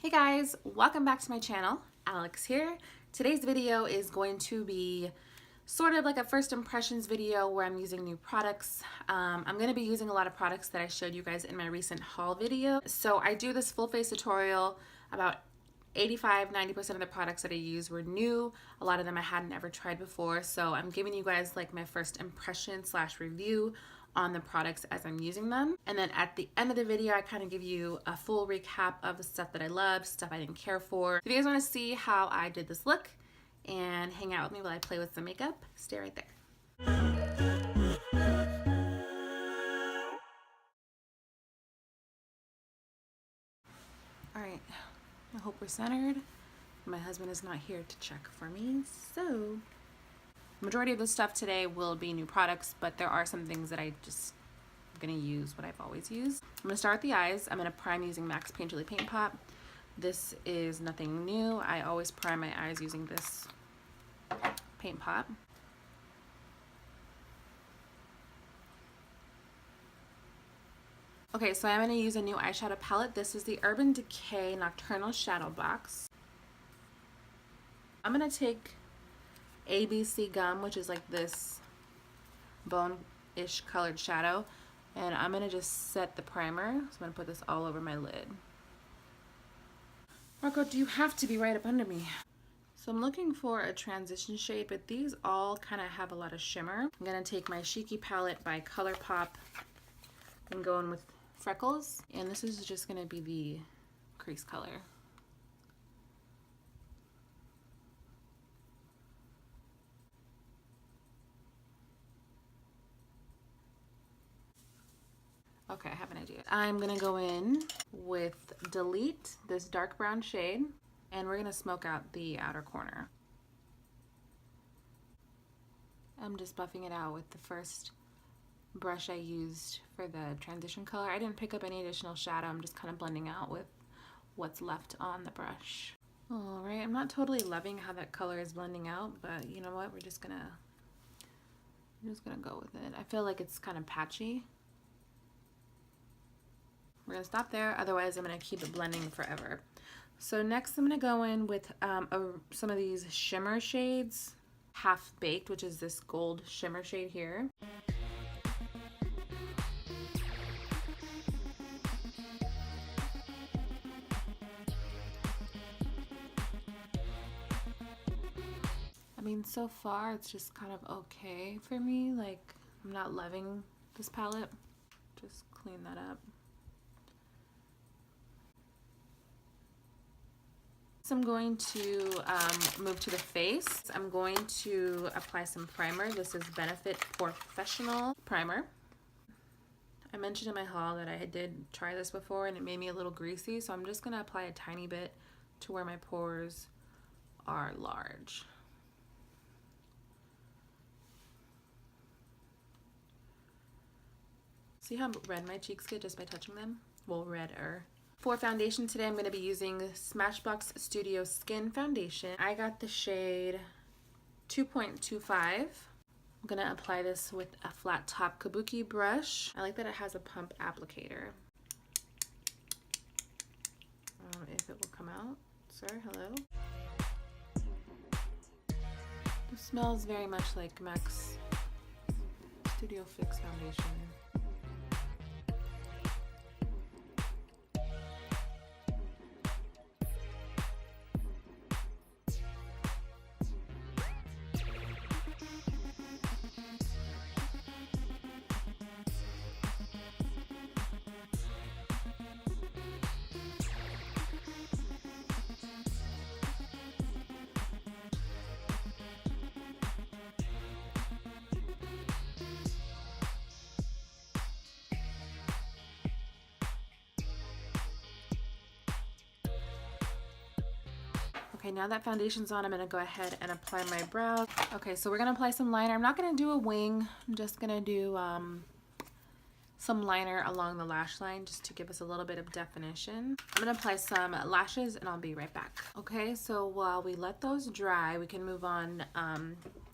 Hey guys, welcome back to my channel. Alex here. Today's video is going to be sort of like a first impressions video where I'm using new products. I'm going to be using a lot of products that I showed you guys in my recent haul video. So I do this full face tutorial. About 85–90% of the products that I use were new. A lot of them I hadn't ever tried before. So I'm giving you guys like my first impression / review on the products as I'm using them. And then at the end of the video, I kind of give you a full recap of the stuff that I love, stuff I didn't care for. If you guys want to see how I did this look and hang out with me while I play with some makeup, stay right there. All right, I hope we're centered. My husband is not here to check for me, so majority of the stuff today will be new products, but there are some things that I'm gonna use what I've always used. I'm gonna start with the eyes. I'm gonna prime using MAC's Painterly Paint Pot. This is nothing new. I always prime my eyes using this paint pot. Okay, so I'm gonna use a new eyeshadow palette. This is the Urban Decay Nocturnal Shadow Box. I'm gonna take ABC gum, which is like this bone-ish colored shadow, and I'm gonna just set the primer. So I'm gonna put this all over my lid. Marco, do you have to be right up under me? So I'm looking for a transition shade, but these all kind of have a lot of shimmer. I'm gonna take my Cheeky palette by ColourPop and go in with Freckles, and this is just gonna be the crease color. Okay, I have an idea. I'm gonna go in with Delete, this dark brown shade, and we're gonna smoke out the outer corner. I'm just buffing it out with the first brush I used for the transition color. I didn't pick up any additional shadow. I'm just kind of blending out with what's left on the brush. All right, I'm not totally loving how that color is blending out, but you know what? I'm just gonna go with it. I feel like it's kind of patchy. We're gonna stop there, otherwise I'm gonna keep it blending forever. So next I'm gonna go in with some of these shimmer shades. Half Baked, which is this gold shimmer shade here. I mean, so far it's just kind of okay for me. Like, I'm not loving this palette. Just clean that up. So I'm going to move to the face. I'm going to apply some primer. This is Benefit Porefessional primer. I mentioned in my haul that I did try this before and it made me a little greasy, so I'm just going to apply a tiny bit to where my pores are large. See how red my cheeks get just by touching them? Well, redder. For foundation today, I'm going to be using SMASHBOX Studio Skin Foundation. I got the shade 2.25. I'm going to apply this with a flat top kabuki brush. I like that it has a pump applicator. I don't know if it will come out. Sir, hello? It smells very much like MAC's Studio Fix Foundation. Okay, now that foundation's on, I'm gonna go ahead and apply my brow. Okay, so we're gonna apply some liner. I'm not gonna do a wing. I'm just gonna do some liner along the lash line just to give us a little bit of definition. I'm gonna apply some lashes and I'll be right back. Okay, so while we let those dry, we can move on.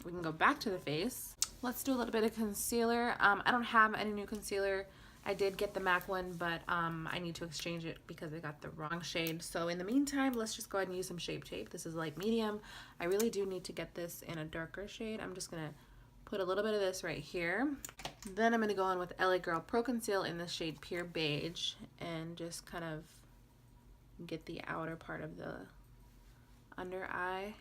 We can go back to the face. Let's do a little bit of concealer. I don't have any new concealer I did get the MAC one, but I need to exchange it because I got the wrong shade. So in the meantime, let's just go ahead and use some Shape Tape. This is light medium. I really do need to get this in a darker shade. I'm just gonna put a little bit of this right here. Then I'm gonna go in with LA Girl Pro Conceal in the shade Pure Beige and just kind of get the outer part of the under eye.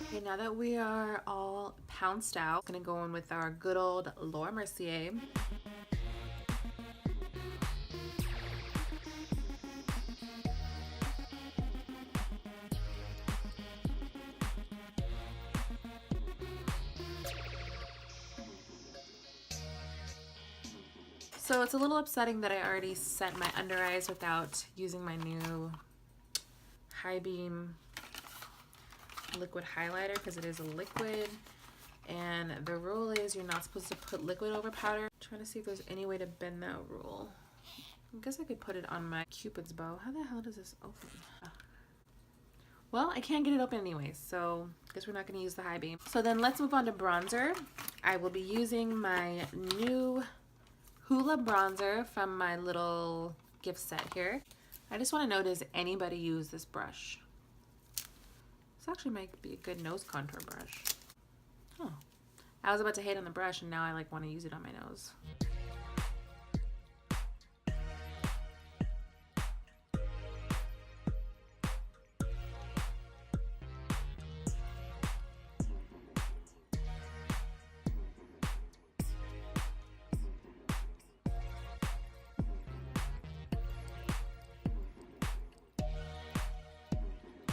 Okay, now that we are all pounced out, I'm gonna go in with our good old Laura Mercier. So it's a little upsetting that I already set my under eyes without using my new High Beam liquid highlighter, because it is a liquid and the rule is you're not supposed to put liquid over powder. I'm trying to see if there's any way to bend that rule. I guess I could put it on my Cupid's bow. How the hell does this open? Well, I can't get it open anyways, so I guess we're not going to use the High Beam. So then let's move on to bronzer. I will be using my new Hoola bronzer from my little gift set here. I just want to know, does anybody use this brush? This actually might be a good nose contour brush. Oh, I was about to hate on the brush and now I like want to use it on my nose.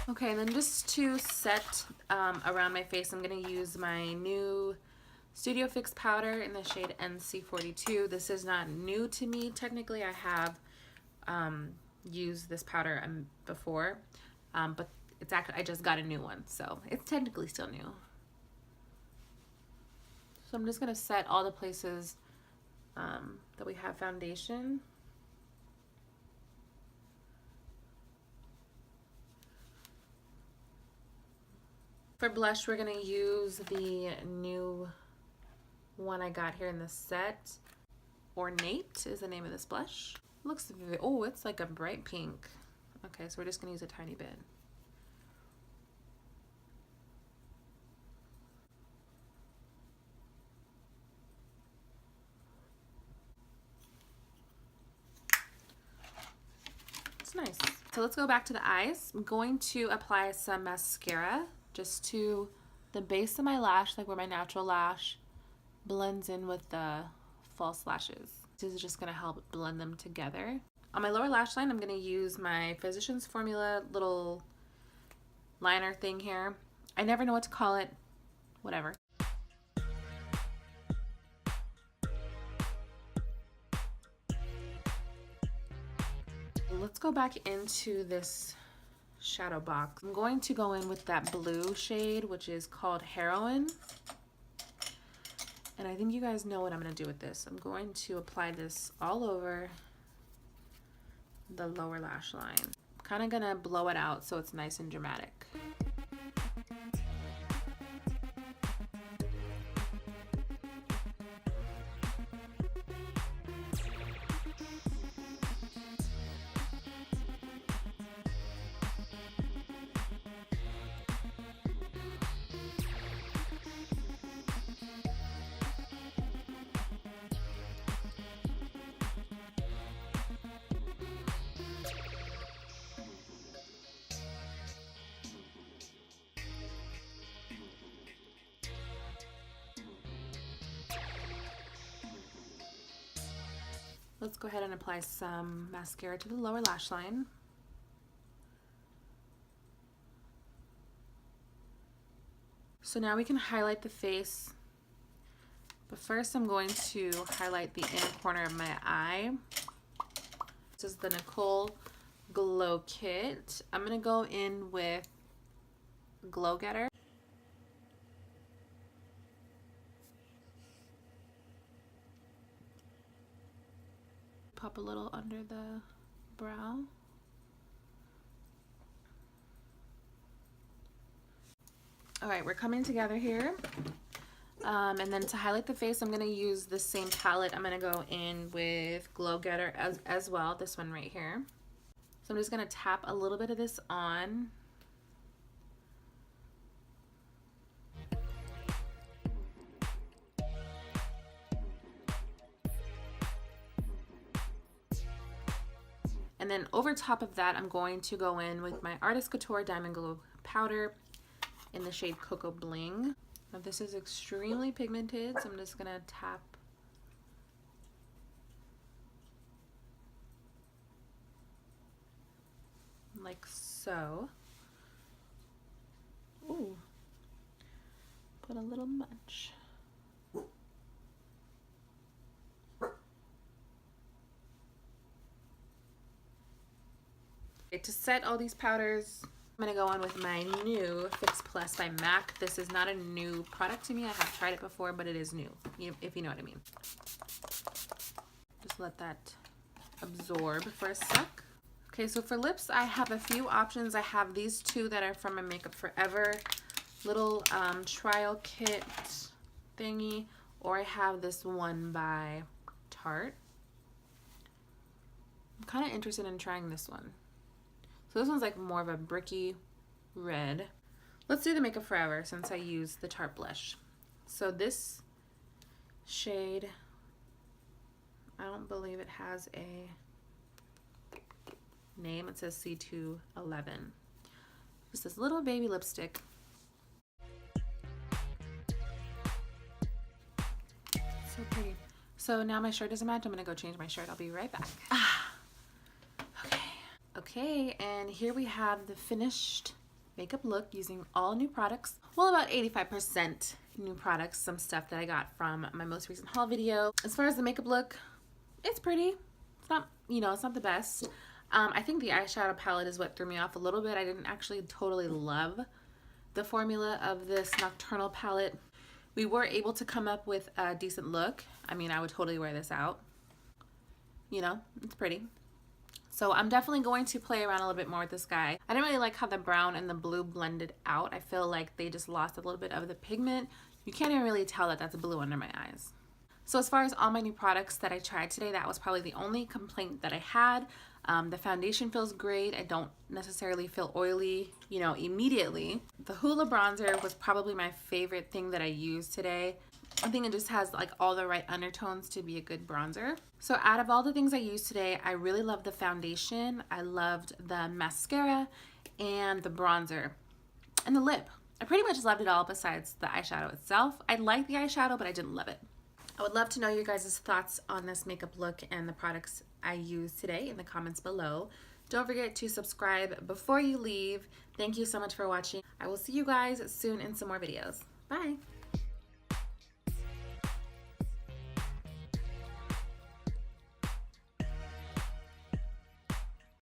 Okay, and then just to set around my face, I'm going to use my new Studio Fix powder in the shade NC42. This is not new to me. Technically, I have used this powder before, but it's actually, I just got a new one, so it's technically still new. So I'm just going to set all the places that we have foundation. For blush, we're gonna use the new one I got here in the set. Ornate is the name of this blush. Looks, oh, it's like a bright pink. Okay, so we're just gonna use a tiny bit. It's nice. So let's go back to the eyes. I'm going to apply some mascara just to the base of my lash, like where my natural lash blends in with the false lashes. This is just gonna help blend them together. On my lower lash line, I'm gonna use my Physicians Formula little liner thing here. I never know what to call it, whatever. Let's go back into this shadow box. I'm going to go in with that blue shade, which is called Heroin. And I think you guys know what I'm going to do with this. I'm going to apply this all over the lower lash line. I'm kind of going to blow it out so it's nice and dramatic. Let's go ahead and apply some mascara to the lower lash line. So now we can highlight the face. But first I'm going to highlight the inner corner of my eye. This is the Nicole Glow Kit. I'm going to go in with Glow Getter. Pop a little under the brow. All right, we're coming together here. And then to highlight the face, I'm going to use the same palette. I'm going to go in with Glow Getter as well, this one right here. So I'm just going to tap a little bit of this on. And then over top of that, I'm going to go in with my Artist Couture Diamond Glow Powder in the shade Cocoa Bling. Now this is extremely pigmented, so I'm just gonna tap like so. Ooh, put a little much. Okay, to set all these powders, I'm gonna go on with my new Fix Plus by MAC. This is not a new product to me. I have tried it before, but it is new, if you know what I mean. Just let that absorb for a sec. Okay, so for lips, I have a few options. I have these two that are from my Makeup Forever little trial kit thingy, or I have this one by Tarte. I'm kind of interested in trying this one. So this one's like more of a bricky red. Let's do the Makeup Forever since I use the Tarte blush. So this shade, I don't believe it has a name. It says C211. Just this little baby lipstick. So pretty. So now my shirt doesn't match. I'm gonna go change my shirt. I'll be right back. Okay, and here we have the finished makeup look using all new products. Well, about 85% new products, some stuff that I got from my most recent haul video. As far as the makeup look, it's pretty. It's not, it's not the best. I think the eyeshadow palette is what threw me off a little bit. I didn't actually totally love the formula of this Nocturnal palette. We were able to come up with a decent look. I mean, I would totally wear this out. It's pretty. So I'm definitely going to play around a little bit more with this guy. I didn't really like how the brown and the blue blended out. I feel like they just lost a little bit of the pigment. You can't even really tell that that's blue under my eyes. So as far as all my new products that I tried today, that was probably the only complaint that I had. The foundation feels great. I don't necessarily feel oily, immediately. The Hoola bronzer was probably my favorite thing that I used today. I think it just has like all the right undertones to be a good bronzer. So out of all the things I used today, I really loved the foundation. I loved the mascara and the bronzer and the lip. I pretty much loved it all besides the eyeshadow itself. I liked the eyeshadow, but I didn't love it. I would love to know your guys' thoughts on this makeup look and the products I used today in the comments below. Don't forget to subscribe before you leave. Thank you so much for watching. I will see you guys soon in some more videos. Bye.